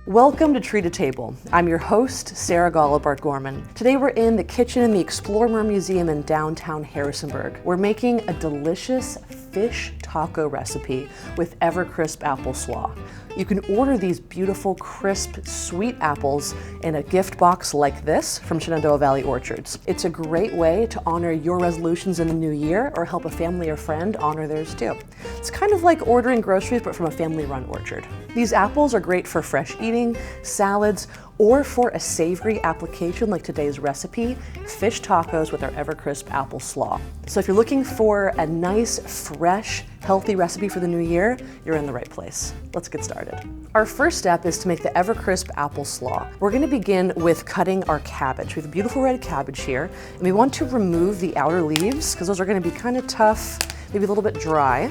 Welcome to Tree to Table. I'm your host, Sarah Gollibart-Gorman. Today we're in the kitchen in the Explorer Museum in downtown Harrisonburg. We're making a delicious fish taco recipe with EverCrisp Apple Slaw. You can order these beautiful, crisp, sweet apples in a gift box like this from Shenandoah Valley Orchards. It's a great way to honor your resolutions in the new year or help a family or friend honor theirs too. It's kind of like ordering groceries but from a family-run orchard. These apples are great for fresh eating, salads, or for a savory application like today's recipe, fish tacos with our EverCrisp Apple Slaw. So if you're looking for a nice, fresh, healthy recipe for the new year, you're in the right place. Let's get started. Our first step is to make the EverCrisp Apple Slaw. We're gonna begin with cutting our cabbage. We have a beautiful red cabbage here, and we want to remove the outer leaves because those are gonna be kind of tough, maybe a little bit dry.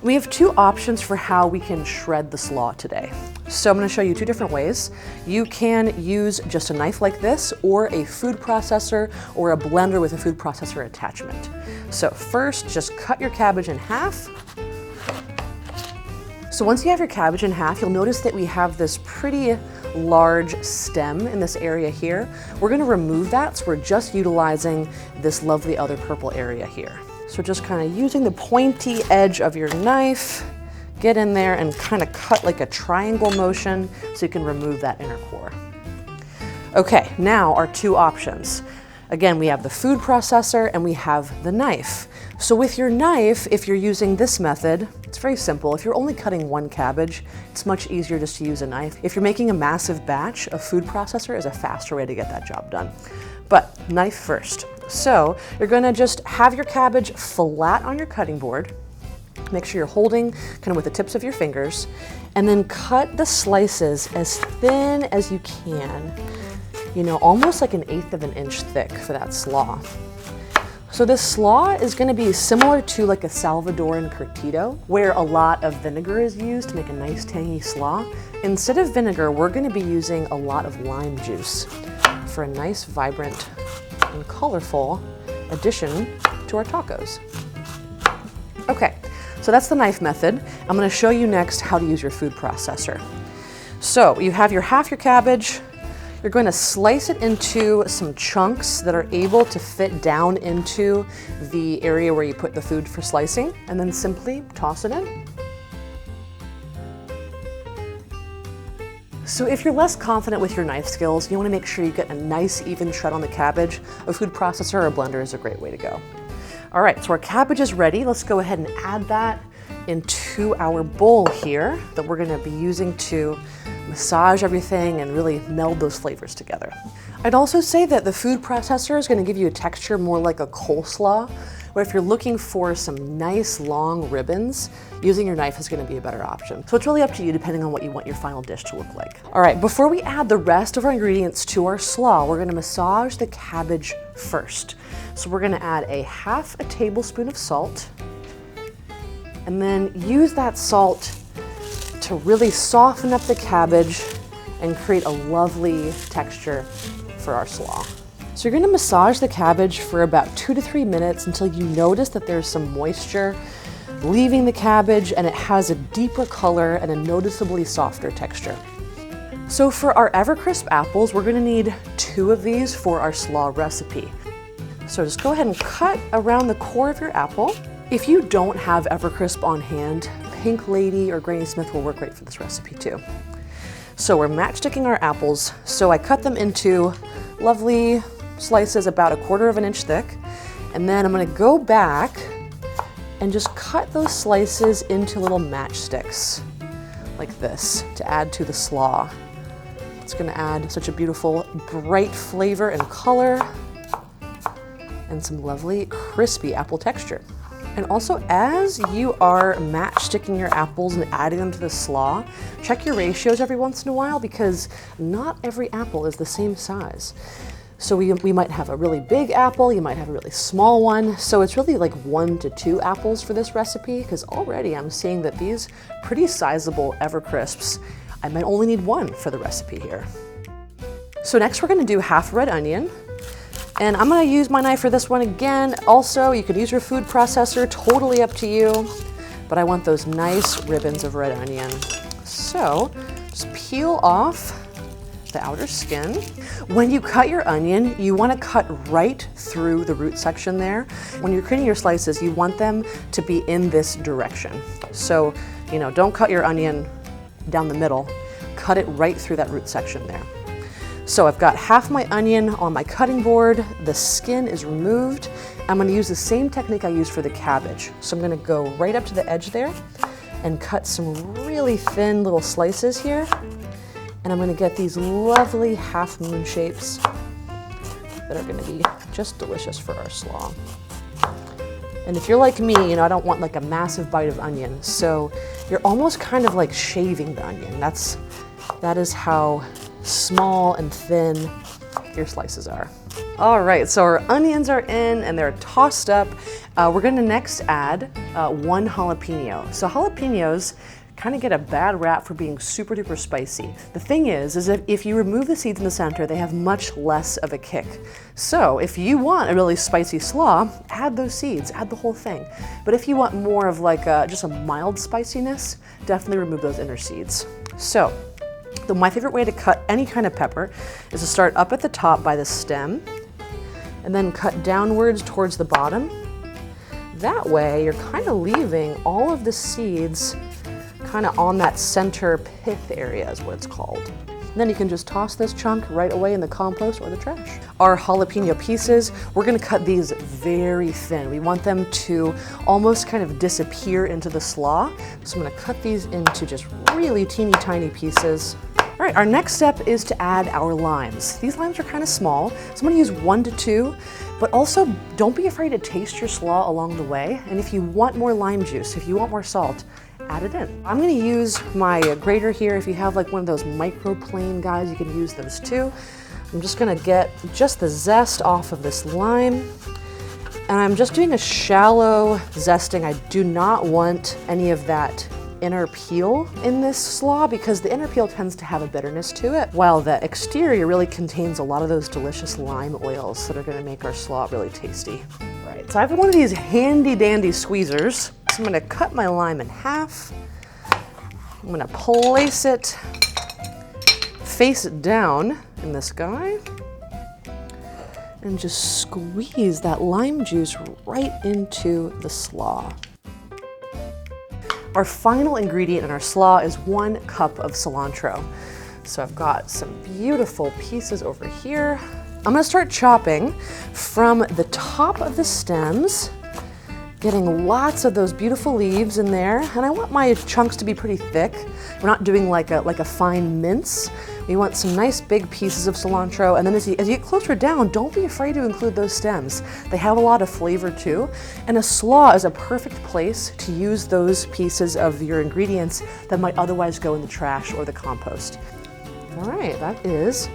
We have two options for how we can shred the slaw today. So I'm going to show you two different ways. You can use just a knife like this, or a food processor, or a blender with a food processor attachment. So first, just cut your cabbage in half. So once you have your cabbage in half, you'll notice that we have this pretty large stem in this area here. We're going to remove that, so we're just utilizing this lovely other purple area here. So just kind of using the pointy edge of your knife, get in there and kind of cut like a triangle motion so you can remove that inner core. Okay, now our two options. Again, we have the food processor and we have the knife. So with your knife, if you're using this method, it's very simple. If you're only cutting one cabbage, it's much easier just to use a knife. If you're making a massive batch, a food processor is a faster way to get that job done. But knife first. So you're gonna just have your cabbage flat on your cutting board. Make sure you're holding kind of with the tips of your fingers, and then cut the slices as thin as you can. You know, almost like 1/8 of an inch thick for that slaw. So this slaw is gonna be similar to like a Salvadoran curtido, where a lot of vinegar is used to make a nice tangy slaw. Instead of vinegar, we're gonna be using a lot of lime juice for a nice, vibrant, and colorful addition to our tacos. Okay, so that's the knife method. I'm gonna show you next how to use your food processor. So you have half your cabbage. You're going to slice it into some chunks that are able to fit down into the area where you put the food for slicing, and then simply toss it in. So if you're less confident with your knife skills, you want to make sure you get a nice even shred on the cabbage. A food processor or a blender is a great way to go. All right, so our cabbage is ready. Let's go ahead and add that into our bowl here that we're going to be using to massage everything and really meld those flavors together. I'd also say that the food processor is going to give you a texture more like a coleslaw, where if you're looking for some nice long ribbons, using your knife is going to be a better option. So it's really up to you depending on what you want your final dish to look like. All right, before we add the rest of our ingredients to our slaw, we're going to massage the cabbage first. So we're going to add 1/2 tablespoon of salt, and then use that salt to really soften up the cabbage and create a lovely texture for our slaw. So you're gonna massage the cabbage for about 2 to 3 minutes until you notice that there's some moisture leaving the cabbage and it has a deeper color and a noticeably softer texture. So for our EverCrisp apples, we're gonna need 2 of these for our slaw recipe. So just go ahead and cut around the core of your apple. If you don't have EverCrisp on hand, Pink Lady or Granny Smith will work great for this recipe too. So we're matchsticking our apples. So I cut them into lovely slices about 1/4 of an inch thick. And then I'm gonna go back and just cut those slices into little matchsticks like this to add to the slaw. It's gonna add such a beautiful, bright flavor and color and some lovely crispy apple texture. And also, as you are matchsticking your apples and adding them to the slaw, check your ratios every once in a while because not every apple is the same size. So we might have a really big apple, you might have a really small one. So it's really like 1 to 2 apples for this recipe because already I'm seeing that these pretty sizable EverCrisps, I might only need 1 for the recipe here. So next we're gonna do 1/2 red onion. And I'm gonna use my knife for this one again. Also, you could use your food processor, totally up to you. But I want those nice ribbons of red onion. So Just peel off the outer skin. When you cut your onion, you want to cut right through the root section there. When you're creating your slices, you want them to be in this direction. So, you know, don't cut your onion down the middle, cut it right through that root section there. So I've got half my onion on my cutting board, the skin is removed. I'm gonna use the same technique I used for the cabbage. So I'm gonna go right up to the edge there and cut some really thin little slices here. And I'm gonna get these lovely half moon shapes that are gonna be just delicious for our slaw. And if you're like me, you know, I don't want like a massive bite of onion, so you're almost kind of like shaving the onion. That is how small and thin your slices are. All right, so our onions are in and they're tossed up. We're gonna next add 1 jalapeno. So jalapenos kind of get a bad rap for being super duper spicy. The thing is if you remove the seeds in the center, they have much less of a kick. So if you want a really spicy slaw, add those seeds, add the whole thing. But if you want more of like just a mild spiciness, definitely remove those inner seeds. So my favorite way to cut any kind of pepper is to start up at the top by the stem and then cut downwards towards the bottom. That way you're kind of leaving all of the seeds kind of on that center pith area is what it's called. And then you can just toss this chunk right away in the compost or the trash. Our jalapeno pieces, we're gonna cut these very thin. We want them to almost kind of disappear into the slaw. So I'm gonna cut these into just really teeny tiny pieces. All right, our next step is to add our limes. These limes are kind of small, so I'm gonna use 1 to 2, but also don't be afraid to taste your slaw along the way. And if you want more lime juice, if you want more salt, add it in. I'm gonna use my grater here. If you have like one of those microplane guys, you can use those too. I'm just gonna get just the zest off of this lime. And I'm just doing a shallow zesting. I do not want any of that inner peel in this slaw because the inner peel tends to have a bitterness to it, while the exterior really contains a lot of those delicious lime oils that are gonna make our slaw really tasty. Right, so I have one of these handy dandy squeezers. So I'm gonna cut my lime in half. I'm gonna place it face down in this guy and just squeeze that lime juice right into the slaw. Our final ingredient in our slaw is 1 cup of cilantro. So I've got some beautiful pieces over here. I'm gonna start chopping from the top of the stems, getting lots of those beautiful leaves in there. And I want my chunks to be pretty thick. We're not doing like a fine mince. We want some nice big pieces of cilantro. And then as you get closer down, don't be afraid to include those stems. They have a lot of flavor too. And a slaw is a perfect place to use those pieces of your ingredients that might otherwise go in the trash or the compost. All right, that is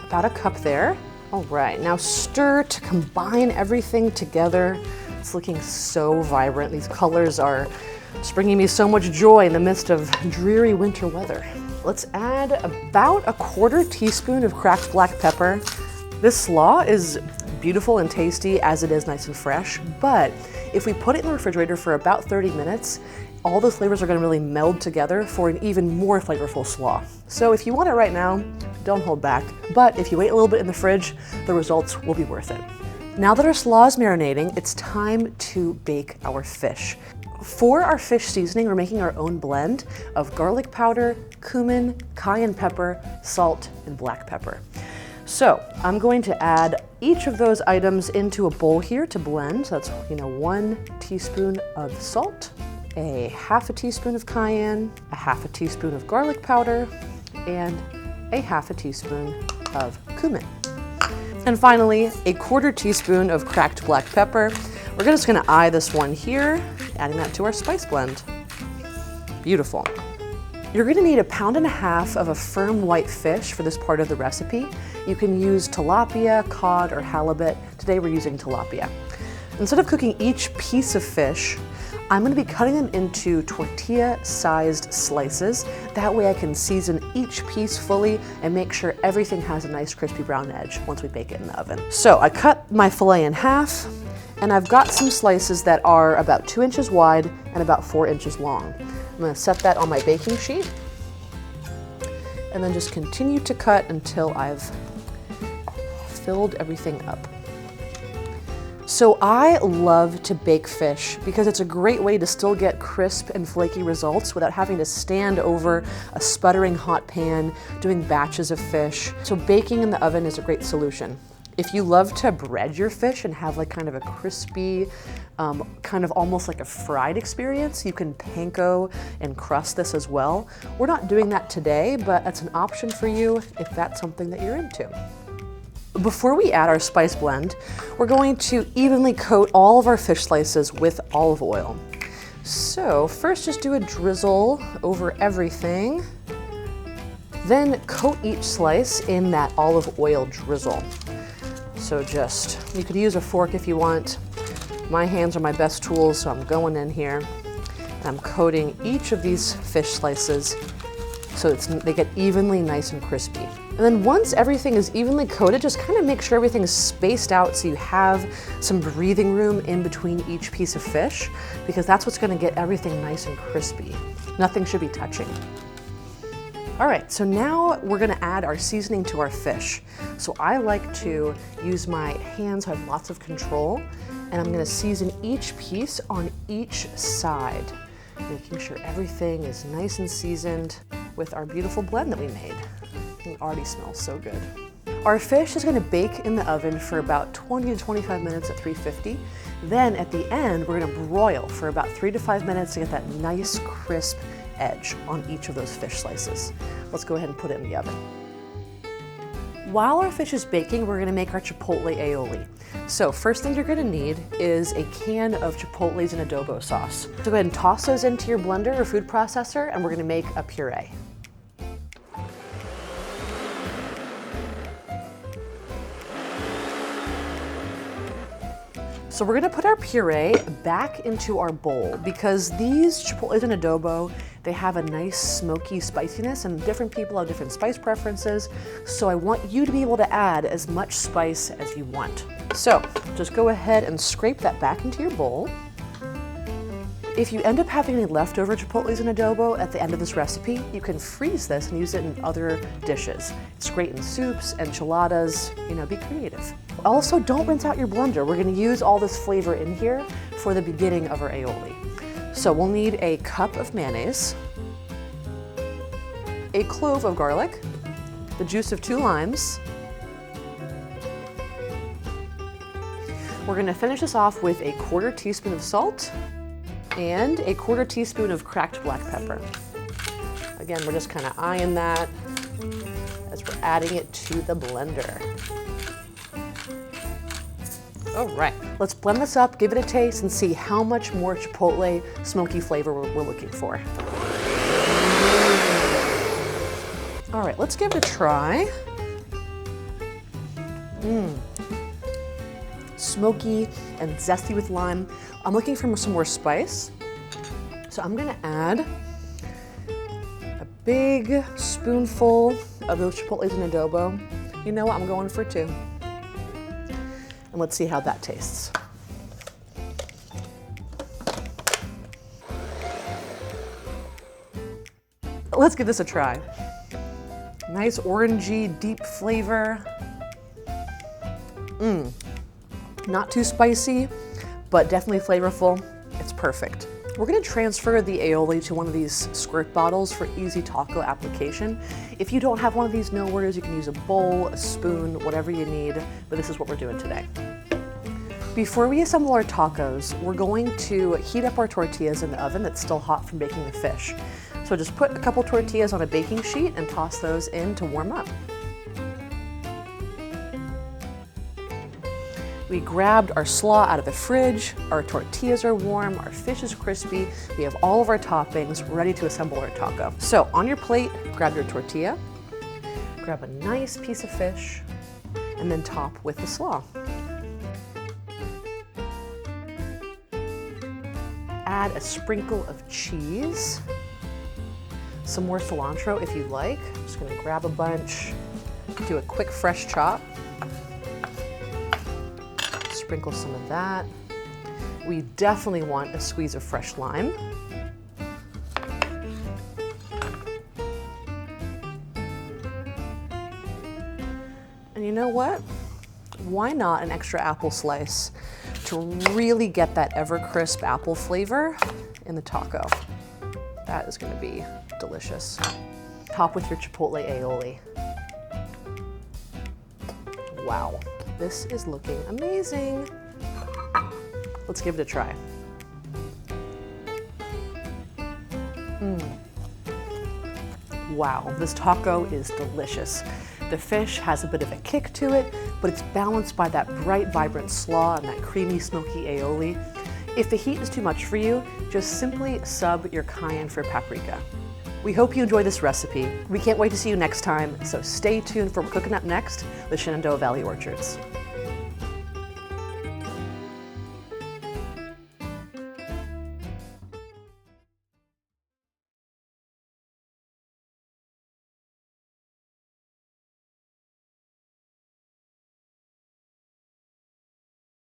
about a cup there. All right, now stir to combine everything together. It's looking so vibrant. These colors are just bringing me so much joy in the midst of dreary winter weather. Let's add about a 1/4 teaspoon of cracked black pepper. This slaw is beautiful and tasty as it is nice and fresh, but if we put it in the refrigerator for about 30 minutes, all those flavors are gonna really meld together for an even more flavorful slaw. So if you want it right now, don't hold back. But if you wait a little bit in the fridge, the results will be worth it. Now that our slaw is marinating, it's time to bake our fish. For our fish seasoning, we're making our own blend of garlic powder, cumin, cayenne pepper, salt, and black pepper. So I'm going to add each of those items into a bowl here to blend. So that's 1 teaspoon of salt, a 1/2 teaspoon of cayenne, a 1/2 teaspoon of garlic powder, and a 1/2 teaspoon of cumin. And finally, a 1/4 teaspoon of cracked black pepper. We're just gonna eye this one here, adding that to our spice blend. Beautiful. You're gonna need 1.5 pounds of a firm white fish for this part of the recipe. You can use tilapia, cod, or halibut. Today we're using tilapia. Instead of cooking each piece of fish, I'm gonna be cutting them into tortilla-sized slices. That way I can season each piece fully and make sure everything has a nice crispy brown edge once we bake it in the oven. So I cut my filet in half, and I've got some slices that are about 2 inches wide and about 4 inches long. I'm gonna set that on my baking sheet. and then just continue to cut until I've filled everything up. So I love to bake fish because it's a great way to still get crisp and flaky results without having to stand over a sputtering hot pan doing batches of fish. So baking in the oven is a great solution. If you love to bread your fish and have like kind of a crispy, kind of almost like a fried experience, you can panko and crust this as well. We're not doing that today, but that's an option for you if that's something that you're into. Before we add our spice blend, we're going to evenly coat all of our fish slices with olive oil. So first just do a drizzle over everything, then coat each slice in that olive oil drizzle. So you could use a fork if you want. My hands are my best tools, so I'm going in here and I'm coating each of these fish slices so they get evenly nice and crispy. And then once everything is evenly coated, just kind of make sure everything is spaced out so you have some breathing room in between each piece of fish, because that's what's going to get everything nice and crispy. Nothing should be touching. All right, so now we're going to add our seasoning to our fish. So I like to use my hands, I have lots of control, and I'm going to season each piece on each side, making sure everything is nice and seasoned with our beautiful blend that we made. It already smells so good. Our fish is going to bake in the oven for about 20 to 25 minutes at 350. Then at the end, we're going to broil for about 3 to 5 minutes to get that nice crisp edge on each of those fish slices. Let's go ahead and put it in the oven. While our fish is baking, we're going to make our chipotle aioli. So first thing you're going to need is a can of chipotles and adobo sauce. So go ahead and toss those into your blender or food processor, and we're going to make a puree. So we're gonna put our puree back into our bowl because these chipotles and adobo, they have a nice smoky spiciness, and different people have different spice preferences. So I want you to be able to add as much spice as you want. So just go ahead and scrape that back into your bowl. If you end up having any leftover chipotles and adobo at the end of this recipe, you can freeze this and use it in other dishes. It's great in soups, enchiladas, be creative. Also, don't rinse out your blender. We're gonna use all this flavor in here for the beginning of our aioli. So we'll need a cup of mayonnaise, a clove of garlic, the juice of 2 limes. We're gonna finish this off with a 1/4 teaspoon of salt and a 1/4 teaspoon of cracked black pepper. Again, we're just kind of eyeing that as we're adding it to the blender. All right, let's blend this up, give it a taste, and see how much more chipotle smoky flavor we're looking for. All right, let's give it a try. Smoky and zesty with lime. I'm looking for some more spice, so I'm gonna add a big spoonful of those chipotles and adobo. You know what, I'm going for 2. And let's see how that tastes. Let's give this a try. Nice orangey, deep flavor. Not too spicy, but definitely flavorful. It's perfect. We're gonna transfer the aioli to one of these squirt bottles for easy taco application. If you don't have one of these, no worries. You can use a bowl, a spoon, whatever you need, but this is what we're doing today. Before we assemble our tacos, we're going to heat up our tortillas in the oven that's still hot from baking the fish. So just put a couple tortillas on a baking sheet and toss those in to warm up. We grabbed our slaw out of the fridge, our tortillas are warm, our fish is crispy, we have all of our toppings ready to assemble our taco. So on your plate, grab your tortilla, grab a nice piece of fish, and then top with the slaw. Add a sprinkle of cheese, some more cilantro if you'd like. I'm just gonna grab a bunch, do a quick fresh chop. Sprinkle some of that. We definitely want a squeeze of fresh lime. you know what? Why not an extra apple slice to really get that EverCrisp apple flavor in the taco? That is going to be delicious. Top with your chipotle aioli. Wow, this is looking amazing. Let's give it a try. Wow, this taco is delicious. The fish has a bit of a kick to it, but it's balanced by that bright, vibrant slaw and that creamy, smoky aioli. If the heat is too much for you, just simply sub your cayenne for paprika. We hope you enjoy this recipe. We can't wait to see you next time, so stay tuned for cooking up next with Shenandoah Valley Orchards.